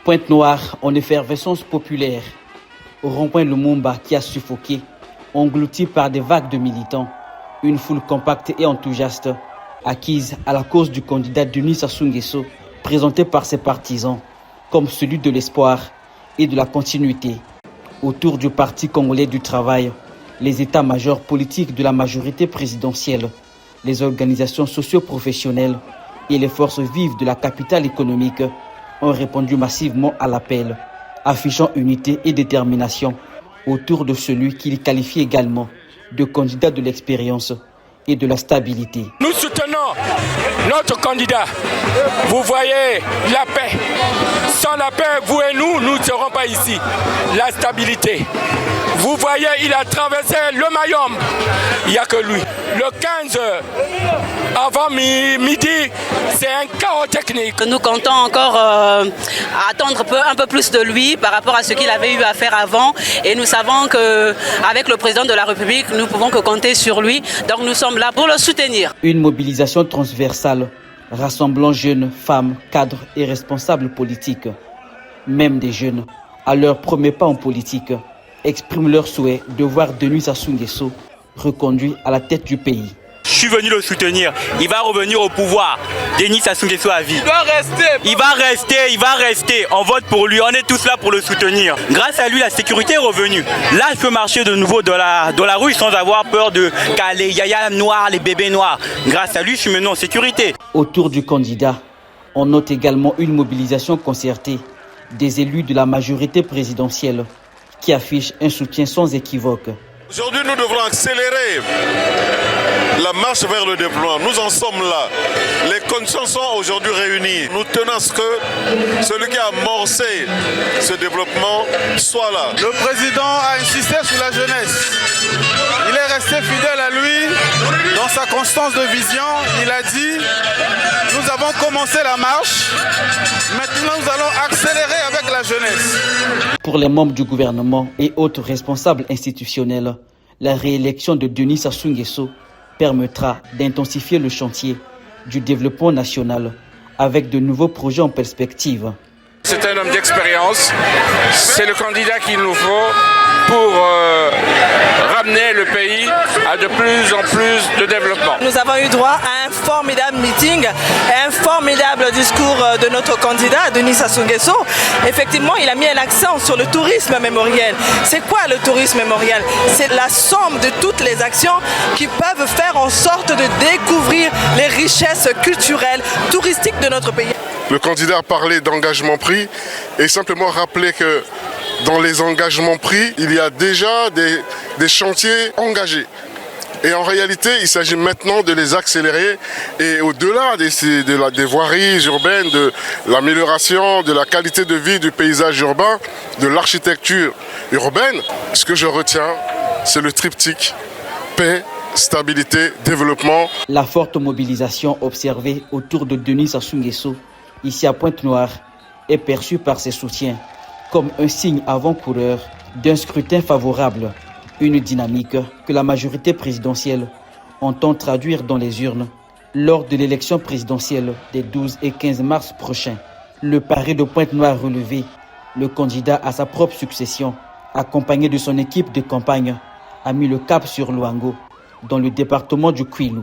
Pointe-Noire en effervescence populaire. Au rond-point Lumumba qui a suffoqué, englouti par des vagues de militants, une foule compacte et enthousiaste, acquise à la cause du candidat Denis Sassou Nguesso, présenté par ses partisans comme celui de l'espoir et de la continuité. Autour du Parti congolais du travail, les états-majors politiques de la majorité présidentielle, les organisations socio-professionnelles et les forces vives de la capitale économique ont répondu massivement à l'appel, affichant unité et détermination autour de celui qu'il qualifie également de candidat de l'expérience et de la stabilité. Nous soutenons notre candidat. Vous voyez la paix. Sans la paix, vous et nous ne serons pas ici. La stabilité. Vous voyez, il a traversé le Mayombe. Il n'y a que lui. Le 15 avant midi, c'est un chaos technique. Nous comptons encore attendre un peu plus de lui par rapport à ce qu'il avait eu à faire avant. Et nous savons qu'avec le président de la République, nous ne pouvons que compter sur lui. Donc nous sommes là pour le soutenir. Une mobilisation transversale rassemblant jeunes, femmes, cadres et responsables politiques. Même des jeunes, à leur premier pas en politique, expriment leur souhait de voir Denis Sassou Nguesso reconduit à la tête du pays. Je suis venu le soutenir. Il va revenir au pouvoir. Denis Sassou Nguesso à vie. Il doit rester. Il va rester. On vote pour lui. On est tous là pour le soutenir. Grâce à lui, la sécurité est revenue. Là, je peux marcher de nouveau dans la rue sans avoir peur de les yaya noirs, les bébés noirs. Grâce à lui, je suis maintenant en sécurité. Autour du candidat, on note également une mobilisation concertée des élus de la majorité présidentielle qui affichent un soutien sans équivoque. Aujourd'hui, nous devrons accélérer la marche vers le développement. Nous en sommes là. Les conditions sont aujourd'hui réunies. Nous tenons à ce que celui qui a amorcé ce développement soit là. Le président a insisté sur la jeunesse. Il est resté fidèle à lui dans sa constance de vision. Il a dit, nous avons commencé la marche. Maintenant, nous allons accélérer avec la jeunesse. Pour les membres du gouvernement et autres responsables institutionnels, la réélection de Denis Sassou Nguesso permettra d'intensifier le chantier du développement national avec de nouveaux projets en perspective. C'est un homme d'expérience. C'est le candidat qu'il nous faut pour ramener le pays à de plus en plus de développement. Nous avons eu droit à un formidable meeting et un formidable discours de notre candidat, Denis Sassou Nguesso. Effectivement, il a mis un accent sur le tourisme mémoriel. C'est quoi le tourisme mémoriel? C'est la somme de toutes les actions qui peuvent faire en sorte de découvrir les richesses culturelles, touristiques de notre pays. Le candidat a parlé d'engagement pris et simplement rappeler que dans les engagements pris, il y a déjà des chantiers engagés. Et en réalité, il s'agit maintenant de les accélérer et au-delà des voiries urbaines, de l'amélioration de la qualité de vie du paysage urbain, de l'architecture urbaine, ce que je retiens, c'est le triptyque paix, stabilité, développement. La forte mobilisation observée autour de Denis Sassou Nguesso, ici à Pointe-Noire, est perçue par ses soutiens comme un signe avant-coureur d'un scrutin favorable, une dynamique que la majorité présidentielle entend traduire dans les urnes lors de l'élection présidentielle des 12 et 15 mars prochains. Le pari de Pointe-Noire relevé, le candidat à sa propre succession, accompagné de son équipe de campagne, a mis le cap sur Luango, dans le département du Kwilu.